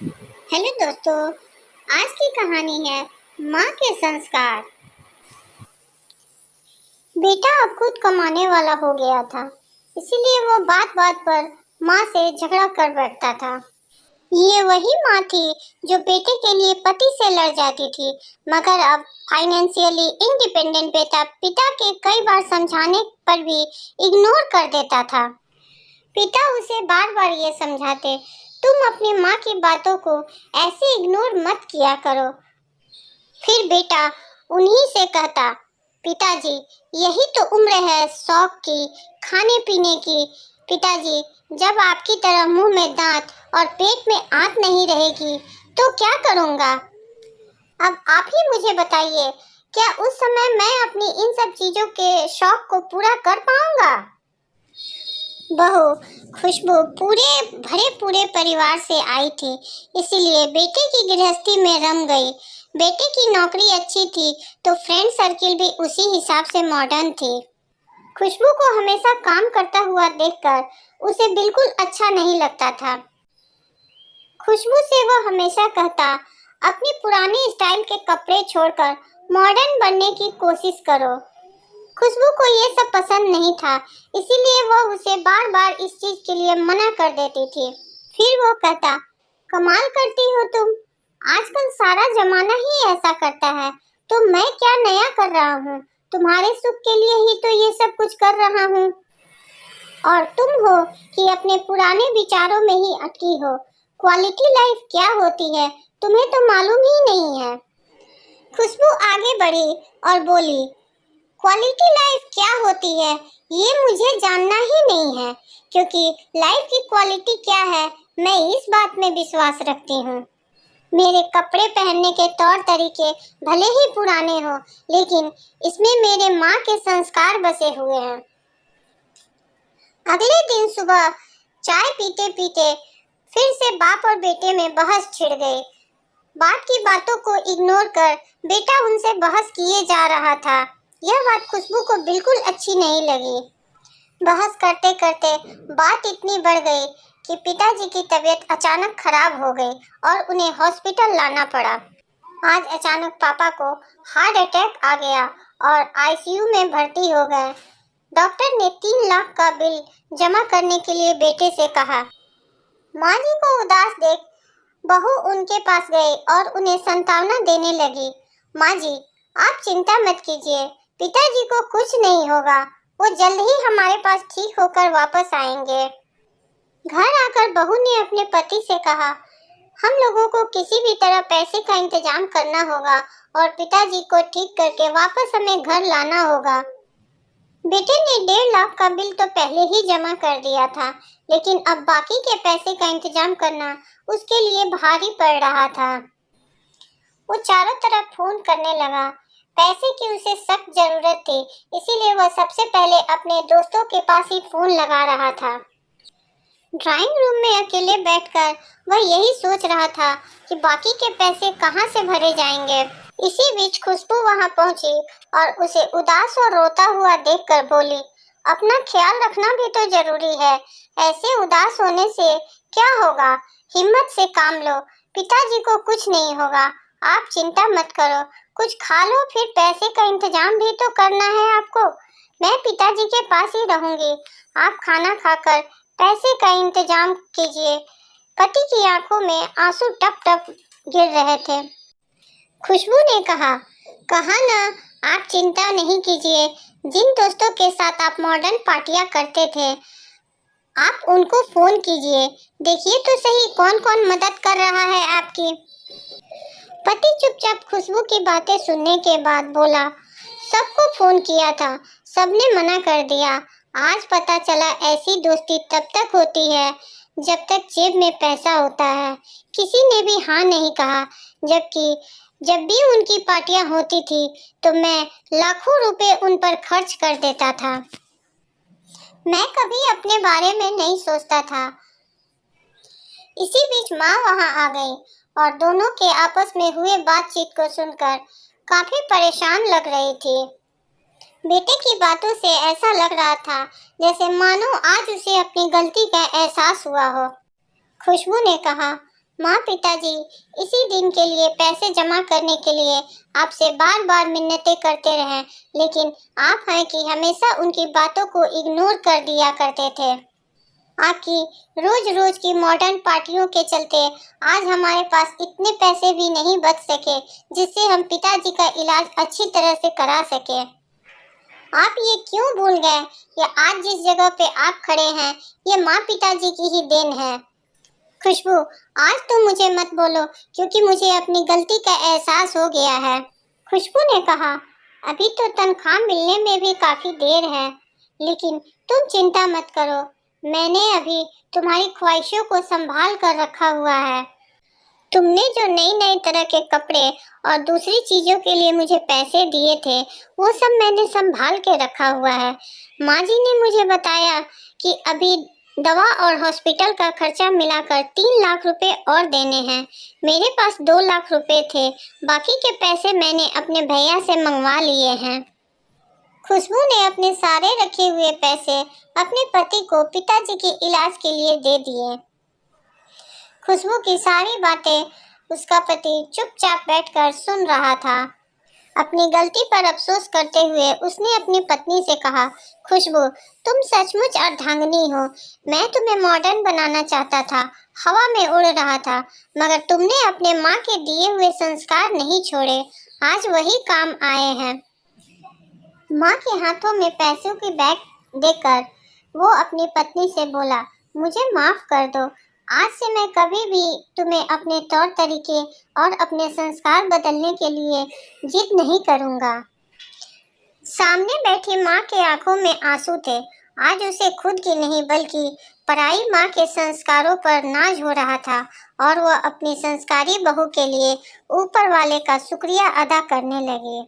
Hello दोस्तों, आज की कहानी है माँ के संस्कार। बेटा अब खुद कमाने वाला हो गया था, इसीलिए वो बात बात पर माँ से झगड़ा कर बैठता था। ये वही माँ थी जो बेटे के लिए पति से लड़ जाती थी, मगर अब फाइनेंशियली इंडिपेंडेंट बेटा पिता के कई बार समझाने पर भी इग्नोर कर देता था। पिता उसे बार बार ये समझाते, तुम अपनी माँ की बातों को ऐसे इग्नोर मत किया करो। फिर बेटा उन्हीं से कहता, पिताजी यही तो उम्र है शौक की, खाने पीने की। पिताजी जब आपकी तरह मुंह में दांत और पेट में आंत नहीं रहेगी तो क्या करूँगा। अब आप ही मुझे बताइए, क्या उस समय मैं अपनी इन सब चीज़ों के शौक को पूरा कर पाऊँगा। बहू खुशबू पूरे परिवार से आई थी, इसीलिए बेटे की गृहस्थी में रम गई। बेटे की नौकरी अच्छी थी तो फ्रेंड सर्किल भी उसी हिसाब से मॉडर्न थी। खुशबू को हमेशा काम करता हुआ देखकर उसे बिल्कुल अच्छा नहीं लगता था। खुशबू से वो हमेशा कहता, अपनी पुरानी स्टाइल के कपड़े छोड़कर मॉडर्न बनने की कोशिश करो। खुशबू को ये सब पसंद नहीं था, इसीलिए वो उसे बार बार इस चीज के लिए मना कर देती थी। फिर वो कहता, कमाल करती हो तुम, आजकल सारा जमाना ही ऐसा करता है, तो मैं क्या नया कर रहा हूँ, तुम्हारे सुख के लिए ही तो ये सब कुछ कर रहा हूँ। और तुम हो कि अपने पुराने विचारों में ही अटकी हो। क्वालिटी लाइफ क्या होती है तुम्हें तो मालूम ही नहीं है। खुशबू आगे बढ़ी और बोली, क्वालिटी लाइफ क्या होती है ये मुझे जानना ही नहीं है, क्योंकि लाइफ की क्वालिटी क्या है मैं इस बात में विश्वास रखती हूँ। मेरे कपड़े पहनने के तौर तरीके भले ही पुराने हो, लेकिन इसमें मेरे माँ के संस्कार बसे हुए हैं। अगले दिन सुबह चाय पीते पीते फिर से बाप और बेटे में बहस छिड़ गई। बाप की बातों को इग्नोर कर बेटा उनसे बहस किए जा रहा था। यह बात खुशबू को बिल्कुल अच्छी नहीं लगी। बहस करते करते बात इतनी बढ़ गई कि पिताजी की तबीयत अचानक खराब हो गई और उन्हें हॉस्पिटल लाना पड़ा। आज अचानक पापा को हार्ट अटैक आ गया और आईसीयू में भर्ती हो गए। डॉक्टर ने 3 लाख का बिल जमा करने के लिए बेटे से कहा। माँ जी को उदास देख बहू उनके पास गई और उन्हें सांत्वना देने लगी। माँ जी, आप चिंता मत कीजिए, पिताजी को कुछ नहीं होगा, वो जल्द ही हमारे पास ठीक होकर वापस आएंगे। घर आकर बहू ने अपने पति से कहा, हम लोगों को किसी भी तरह पैसे का इंतजाम करना होगा और पिताजी को ठीक करके वापस हमें घर लाना होगा। बेटे ने 1.5 लाख का बिल तो पहले ही जमा कर दिया था, लेकिन अब बाकी के पैसे का इंतजाम करना उसके लिए भारी पड़ रहा था। वो चारों तरफ फोन करने लगा। पैसे की उसे सख्त जरूरत थी, इसीलिए वह सबसे पहले अपने दोस्तों के पास ही फोन लगा रहा था। ड्राइंग रूम में अकेले बैठकर वह यही सोच रहा था कि बाकी के पैसे कहाँ से भरे जाएंगे। इसी बीच खुशबू वहां पहुंची और उसे उदास और रोता हुआ देखकर बोली, अपना ख्याल रखना भी तो जरूरी है, ऐसे उदास होने से क्या होगा, हिम्मत से काम लो, पिताजी को कुछ नहीं होगा, आप चिंता मत करो, कुछ खा लो, फिर पैसे का इंतजाम भी तो करना है आपको। मैं पिताजी के पास ही रहूंगी, आप खाना खाकर पैसे का इंतजाम कीजिए। पति की आंखों में आंसू टप टप गिर रहे थे। खुशबू ने कहा, कहा ना, आप चिंता नहीं कीजिए, जिन दोस्तों के साथ आप मॉडर्न पार्टियां करते थे आप उनको फोन कीजिए, देखिए तो सही कौन कौन मदद कर रहा है आपकी। पति चुपचाप खुशबू की बातें सुनने के बाद बोला, सबको फोन किया था, सबने मना कर दिया। आज पता चला ऐसी दोस्ती तब तक होती है जब तक जेब में पैसा होता है। किसी ने भी हाँ नहीं कहा, जबकि जब भी उनकी पार्टियां होती थी तो मैं लाखों रुपए उन पर खर्च कर देता था। मैं कभी अपने बारे में नहीं सोचता था। इसी बीच माँ वहां आ गई और दोनों के आपस में हुए बातचीत को सुनकर काफी परेशान लग रही थी। बेटे की बातों से ऐसा लग रहा था जैसे मानो आज उसे अपनी गलती का एहसास हुआ हो। खुशबू ने कहा, माँ पिताजी इसी दिन के लिए पैसे जमा करने के लिए आपसे बार बार मिन्नतें करते रहे, लेकिन आप हैं कि हमेशा उनकी बातों को इग्नोर कर दिया करते थे। आपकी रोज रोज की मॉडर्न पार्टियों के चलते आज हमारे पास इतने पैसे भी नहीं बच सके जिससे हम पिताजी का इलाज अच्छी तरह से करा सके। आप ये क्यों भूल गए कि आज जिस जगह पे आप खड़े हैं ये माँ पिताजी की ही देन है। खुशबू, आज तुम मुझे मत बोलो क्योंकि मुझे अपनी गलती का एहसास हो गया है। खुशबू ने कहा, अभी तो तनख्वाह मिलने में भी काफी देर है, लेकिन तुम चिंता मत करो, मैंने अभी तुम्हारी ख्वाहिशों को संभाल कर रखा हुआ है। तुमने जो नई नई तरह के कपड़े और दूसरी चीजों के लिए मुझे पैसे दिए थे वो सब मैंने संभाल के रखा हुआ है। माँ जी ने मुझे बताया कि अभी दवा और हॉस्पिटल का खर्चा मिलाकर 3 लाख रुपए और देने हैं। मेरे पास 2 लाख रुपए थे, बाकी के पैसे मैंने अपने भैया से मंगवा लिए हैं। खुशबू ने अपने सारे रखे हुए पैसे अपने पति को पिताजी के इलाज के लिए दे दिए। खुशबू की सारी बातें उसका पति चुपचाप बैठकर सुन रहा था। अपनी गलती पर अफसोस करते हुए उसने अपनी पत्नी से कहा, खुशबू, तुम सचमुच अर्धांगिनी हो। मैं तुम्हें मॉडर्न बनाना चाहता था, हवा में उड़ रहा था, मगर तुमने अपने माँ के दिए हुए संस्कार नहीं छोड़े। आज वही काम आए हैं। माँ के हाथों में पैसों की बैग देकर वो अपनी पत्नी से बोला, मुझे माफ कर दो। आज से मैं कभी भी तुम्हें अपने तौर तरीके और अपने संस्कार बदलने के लिए जिद नहीं करूँगा। सामने बैठी माँ के आंखों में आंसू थे। आज उसे खुद की नहीं बल्कि पराई माँ के संस्कारों पर नाज हो रहा था और वह अपनी संस्कारी बहू के लिए ऊपर वाले का शुक्रिया अदा करने लगी।